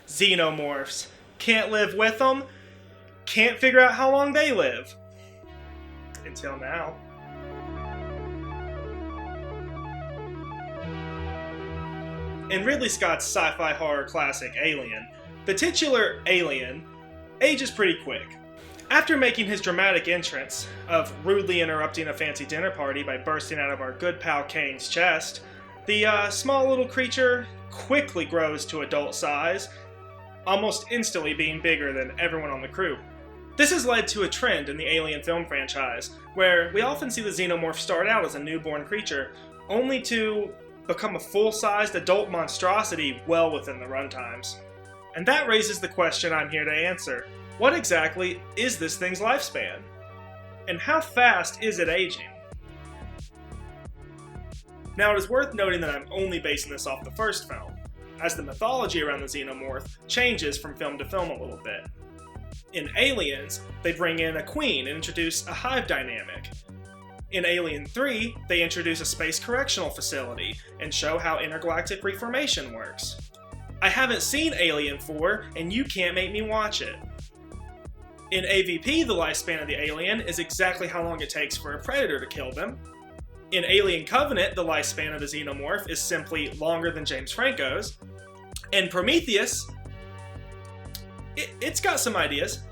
Xenomorphs. Can't live with them, can't figure out how long they live. Until now. In Ridley Scott's sci-fi horror classic Alien, the titular alien ages pretty quick. After making his dramatic entrance of rudely interrupting a fancy dinner party by bursting out of our good pal Kane's chest, the small little creature quickly grows to adult size, almost instantly being bigger than everyone on the crew. This has led to a trend in the Alien film franchise, where we often see the Xenomorph start out as a newborn creature, only to become a full-sized adult monstrosity well within the runtimes. And that raises the question I'm here to answer. What exactly is this thing's lifespan? And how fast is it aging? Now it is worth noting that I'm only basing this off the first film, as the mythology around the Xenomorph changes from film to film a little bit. In Aliens, they bring in a queen and introduce a hive dynamic. In Alien 3, they introduce a space correctional facility and show how intergalactic reformation works. I haven't seen Alien 4, and you can't make me watch it. In AVP, the lifespan of the alien is exactly how long it takes for a predator to kill them. In Alien Covenant, the lifespan of the Xenomorph is simply longer than James Franco's. And Prometheus, it's got some ideas.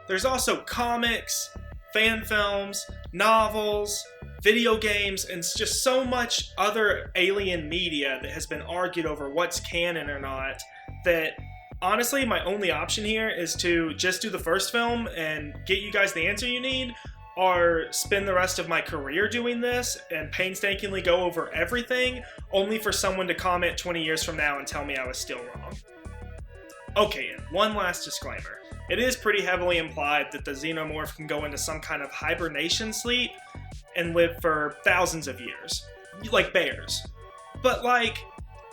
There's also comics, fan films, novels, video games, and just so much other alien media that has been argued over what's canon or not, that honestly my only option here is to just do the first film and get you guys the answer you need, or spend the rest of my career doing this and painstakingly go over everything, only for someone to comment 20 years from now and tell me I was still wrong. Okay, and one last disclaimer. It is pretty heavily implied that the Xenomorph can go into some kind of hibernation sleep and live for thousands of years, like bears. But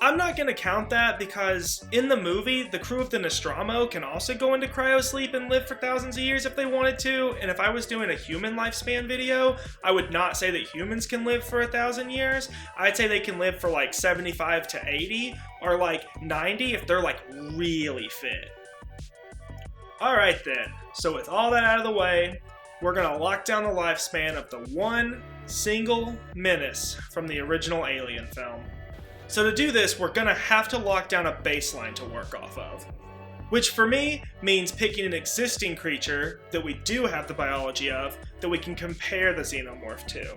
I'm not going to count that, because in the movie, the crew of the Nostromo can also go into cryosleep and live for thousands of years if they wanted to, and if I was doing a human lifespan video, I would not say that humans can live for 1,000 years. I'd say they can live for 75 to 80, or 90 if they're really fit. Alright then, so with all that out of the way, we're going to lock down the lifespan of the one single menace from the original Alien film. So to do this, we're going to have to lock down a baseline to work off of. Which for me means picking an existing creature that we do have the biology of that we can compare the Xenomorph to.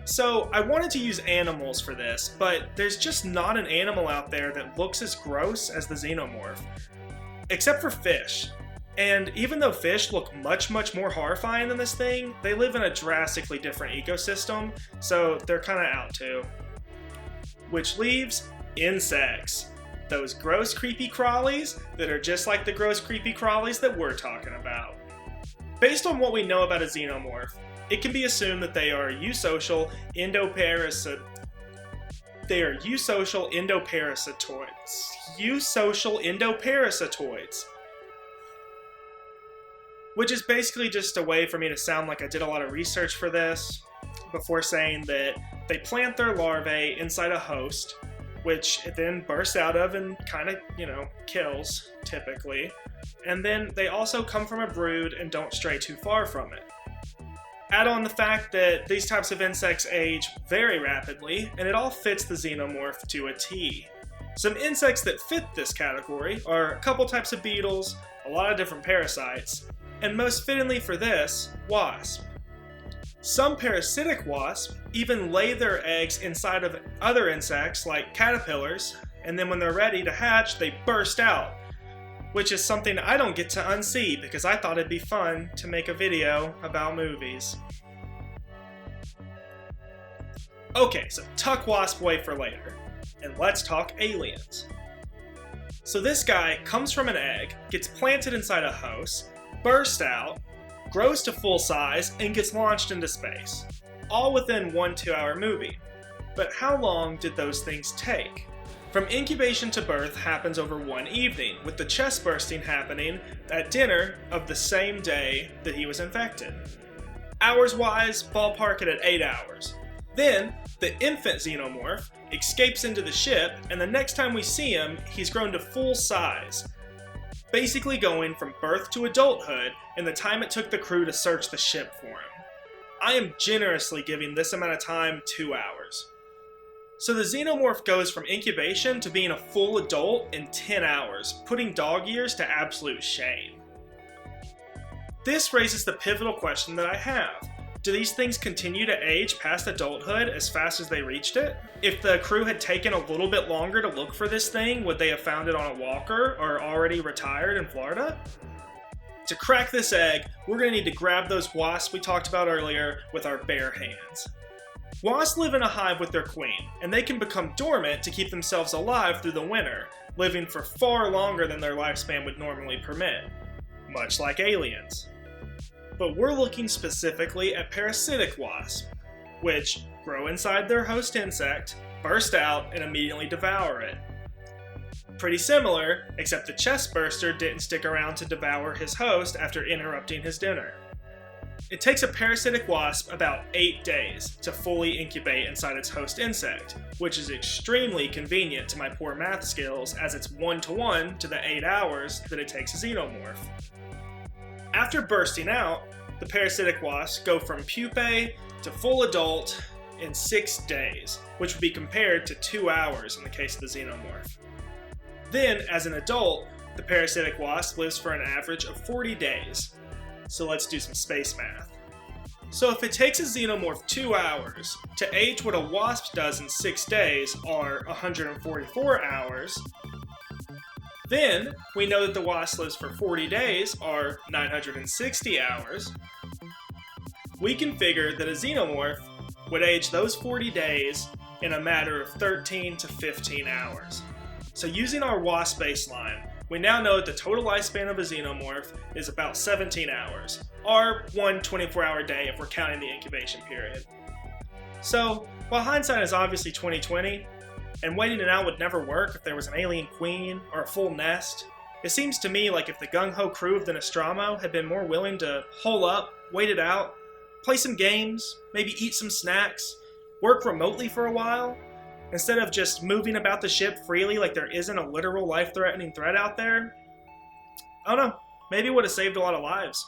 So I wanted to use animals for this, but there's just not an animal out there that looks as gross as the Xenomorph. Except for fish. And even though fish look much more horrifying than this thing, they live in a drastically different ecosystem, so they're kinda out too. Which leaves insects. Those gross creepy crawlies that are just like the gross creepy crawlies that we're talking about. Based on what we know about a Xenomorph, it can be assumed that they are eusocial endoparasitoids. Which is basically just a way for me to sound like I did a lot of research for this, before saying that they plant their larvae inside a host, which it then bursts out of and kind of, kills, typically. And then they also come from a brood and don't stray too far from it. Add on the fact that these types of insects age very rapidly, and it all fits the Xenomorph to a T. Some insects that fit this category are a couple types of beetles, a lot of different parasites, and most fittingly for this, wasps. Some parasitic wasps even lay their eggs inside of other insects like caterpillars, and then when they're ready to hatch, they burst out, which is something I don't get to unsee because I thought it'd be fun to make a video about movies. Okay, so tuck wasp away for later, and let's talk aliens. So this guy comes from an egg, gets planted inside a host, bursts out, grows to full size, and gets launched into space. All within 1 2-hour movie. But how long did those things take? From incubation to birth happens over one evening, with the chest bursting happening at dinner of the same day that he was infected. Hours-wise, ballpark it at 8 hours. Then, The infant Xenomorph escapes into the ship, and the next time we see him, he's grown to full size, basically going from birth to adulthood in the time it took the crew to search the ship for him. I am generously giving this amount of time 2 hours. So the Xenomorph goes from incubation to being a full adult in 10 hours, putting dog years to absolute shame. This raises the pivotal question that I have. Do these things continue to age past adulthood as fast as they reached it? If the crew had taken a little bit longer to look for this thing, would they have found it on a walker or already retired in Florida? To crack this egg, we're going to need to grab those wasps we talked about earlier with our bare hands. Wasps live in a hive with their queen, and they can become dormant to keep themselves alive through the winter, living for far longer than their lifespan would normally permit, much like aliens. But we're looking specifically at parasitic wasps, which grow inside their host insect, burst out, and immediately devour it. Pretty similar, except the chest burster didn't stick around to devour his host after interrupting his dinner. It takes a parasitic wasp about 8 days to fully incubate inside its host insect, which is extremely convenient to my poor math skills as it's 1-to-1 to the 8 hours that it takes a Xenomorph. After bursting out, the parasitic wasps go from pupae to full adult in 6 days, which would be compared to 2 hours in the case of the Xenomorph. Then, as an adult, the parasitic wasp lives for an average of 40 days. So let's do some space math. So if it takes a Xenomorph 2 hours to age what a wasp does in 6 days, or 144 hours, then we know that the wasp lives for 40 days, or 960 hours. We can figure that a Xenomorph would age those 40 days in a matter of 13 to 15 hours. So using our wasp baseline, we now know that the total lifespan of a Xenomorph is about 17 hours, or one 24-hour day if we're counting the incubation period. So, while hindsight is obviously 2020, and waiting it out would never work if there was an alien queen or a full nest, it seems to me like if the gung-ho crew of the Nostromo had been more willing to hole up, wait it out, play some games, maybe eat some snacks, work remotely for a while, instead of just moving about the ship freely like there isn't a literal life-threatening threat out there, I don't know, maybe it would have saved a lot of lives.